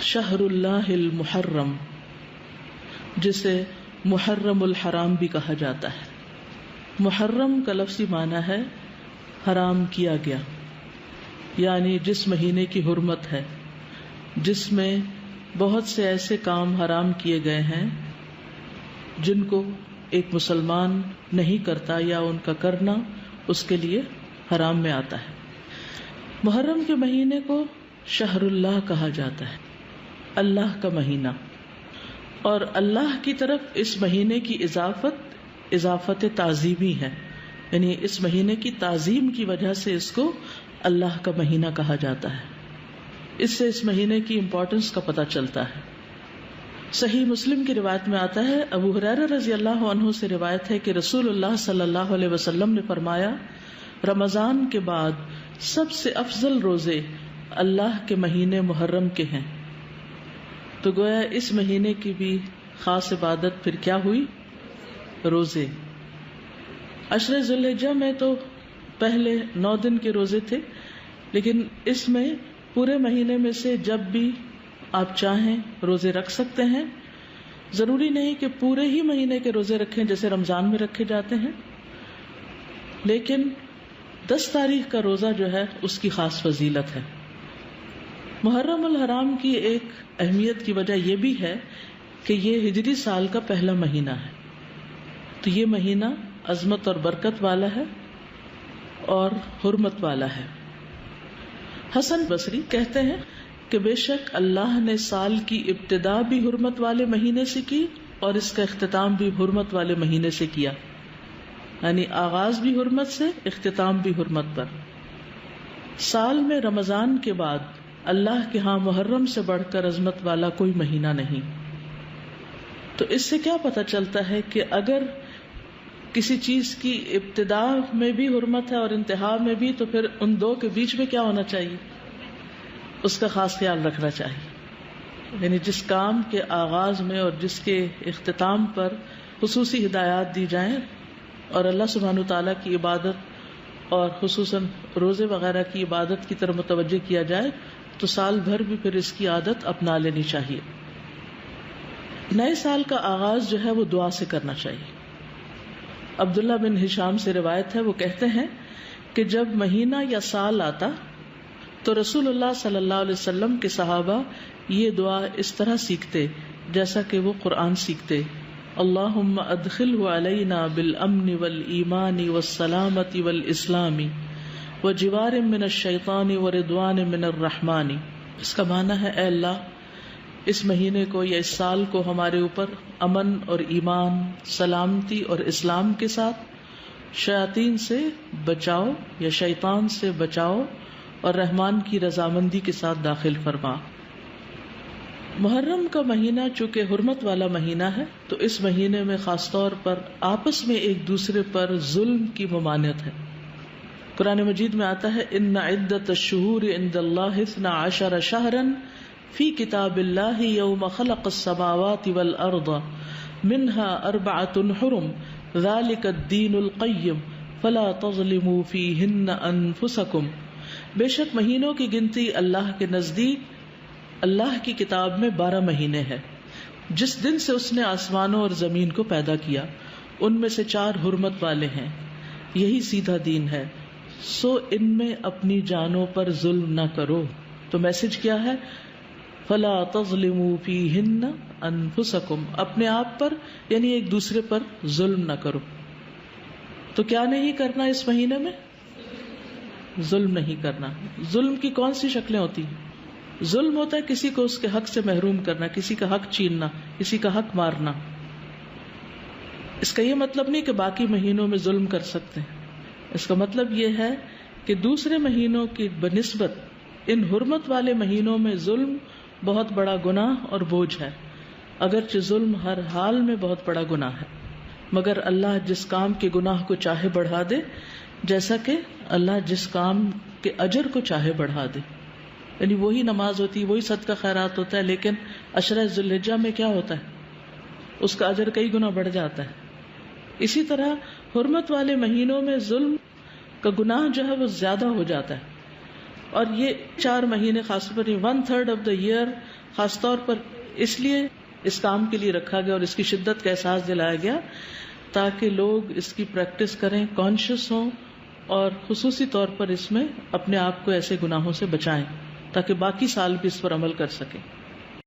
شہر اللہ المحرم، جسے محرم الحرام بھی کہا جاتا ہے۔ محرم کا لفظی معنی ہے حرام کیا گیا، یعنی جس مہینے کی حرمت ہے، جس میں بہت سے ایسے کام حرام کیے گئے ہیں جن کو ایک مسلمان نہیں کرتا یا ان کا کرنا اس کے لیے حرام میں آتا ہے۔ محرم کے مہینے کو شہر اللہ کہا جاتا ہے، اللہ کا مہینہ، اور اللہ کی طرف اس مہینے کی اضافت تعظیمی ہے، یعنی اس مہینے کی تعظیم کی وجہ سے اس کو اللہ کا مہینہ کہا جاتا ہے۔ اس سے اس مہینے کی امپورٹنس کا پتہ چلتا ہے۔ صحیح مسلم کی روایت میں آتا ہے، ابو ہریرہ رضی اللہ عنہ سے روایت ہے کہ رسول اللہ صلی اللہ علیہ وسلم نے فرمایا، رمضان کے بعد سب سے افضل روزے اللہ کے مہینے محرم کے ہیں۔ تو گویا اس مہینے کی بھی خاص عبادت پھر کیا ہوئی؟ روزے۔ عشر ذی الحجہ میں تو پہلے 9 دن کے روزے تھے، لیکن اس میں پورے مہینے میں سے جب بھی آپ چاہیں روزے رکھ سکتے ہیں۔ ضروری نہیں کہ پورے ہی مہینے کے روزے رکھیں جیسے رمضان میں رکھے جاتے ہیں، لیکن 10 تاریخ کا روزہ جو ہے اس کی خاص فضیلت ہے۔ محرم الحرام کی ایک اہمیت کی وجہ یہ بھی ہے کہ یہ ہجری سال کا پہلا مہینہ ہے، تو یہ مہینہ عظمت اور برکت والا ہے اور حرمت والا ہے۔ حسن بصری کہتے ہیں کہ بے شک اللہ نے سال کی ابتدا بھی حرمت والے مہینے سے کی اور اس کا اختتام بھی حرمت والے مہینے سے کیا، یعنی آغاز بھی حرمت سے، اختتام بھی حرمت پر۔ سال میں رمضان کے بعد اللہ کے ہاں محرم سے بڑھ کر عظمت والا کوئی مہینہ نہیں۔ تو اس سے کیا پتہ چلتا ہے کہ اگر کسی چیز کی ابتدا میں بھی حرمت ہے اور انتہا میں بھی، تو پھر ان دو کے بیچ میں کیا ہونا چاہیے؟ اس کا خاص خیال رکھنا چاہیے، یعنی جس کام کے آغاز میں اور جس کے اختتام پر خصوصی ہدایات دی جائیں اور اللہ سبحانہ وتعالیٰ کی عبادت اور خصوصاً روزے وغیرہ کی عبادت کی طرف متوجہ کیا جائے تو سال بھر بھی پھر اس کی عادت اپنا لینی چاہیے۔ نئے سال کا آغاز جو ہے وہ دعا سے کرنا چاہیے۔ عبداللہ بن ہشام سے روایت ہے، وہ کہتے ہیں کہ جب مہینہ یا سال آتا تو رسول اللہ صلی اللہ علیہ وسلم کے صحابہ یہ دعا اس طرح سیکھتے جیسا کہ وہ قرآن سیکھتے، اللہم ادخلہ علینا بالامن والایمان والسلامت والاسلام وجوار من الشیطان ورضوان من الرحمن۔ اس کا معنی ہے، اے اللہ اس مہینے کو یا اس سال کو ہمارے اوپر امن اور ایمان، سلامتی اور اسلام کے ساتھ، شیاطین سے بچاؤ یا شیطان سے بچاؤ اور رحمان کی رضامندی کے ساتھ داخل فرما۔ محرم کا مہینہ چونکہ حرمت والا مہینہ ہے تو اس مہینے میں خاص طور پر آپس میں ایک دوسرے پر ظلم کی ممانعت ہے۔ قرآن مجید میں آتا ہے، ان عدۃ الشہور عند اللہ 12 شہرا فی کتاب اللہ یوم خلق السماوات والارض منها 4 حرم ذلک الدین القیم فلا تظلموا فیہن انفسکم۔ بے شک مہینوں کی گنتی اللہ کے نزدیک اللہ کی کتاب میں 12 مہینے ہیں، جس دن سے اس نے آسمانوں اور زمین کو پیدا کیا، ان میں سے 4 حرمت والے ہیں، یہی سیدھا دین ہے، سو ان میں اپنی جانوں پر ظلم نہ کرو۔ تو میسج کیا ہے؟ فلا تظلموا فیہن انفسکم، اپنے آپ پر یعنی ایک دوسرے پر ظلم نہ کرو۔ تو کیا نہیں کرنا اس مہینے میں؟ ظلم نہیں کرنا۔ ظلم کی کون سی شکلیں ہوتی ہیں؟ ظلم ہوتا ہے کسی کو اس کے حق سے محروم کرنا، کسی کا حق چھیننا، کسی کا حق مارنا۔ اس کا یہ مطلب نہیں کہ باقی مہینوں میں ظلم کر سکتے ہیں، اس کا مطلب یہ ہے کہ دوسرے مہینوں کی بنسبت ان حرمت والے مہینوں میں ظلم بہت بڑا گناہ اور بوجھ ہے، اگرچہ ظلم ہر حال میں بہت بڑا گناہ ہے، مگر اللہ جس کام کے گناہ کو چاہے بڑھا دے، جیسا کہ اللہ جس کام کے اجر کو چاہے بڑھا دے۔ یعنی وہی نماز ہوتی ہے، وہی صدقہ خیرات ہوتا ہے، لیکن عشرہ ذی الحجہ میں کیا ہوتا ہے؟ اس کا اجر کئی گنا بڑھ جاتا ہے۔ اسی طرح حرمت والے مہینوں میں ظلم کا گناہ جو ہے وہ زیادہ ہو جاتا ہے، اور یہ 4 مہینے خاص طور پر 1/3 آف دا ایئر خاص طور پر اس لیے اس کام کے لیے رکھا گیا اور اس کی شدت کا احساس دلایا گیا تاکہ لوگ اس کی پریکٹس کریں، کانشیس ہوں، اور خصوصی طور پر اس میں اپنے آپ کو ایسے گناہوں سے بچائیں تاکہ باقی سال بھی اس پر عمل کر سکیں.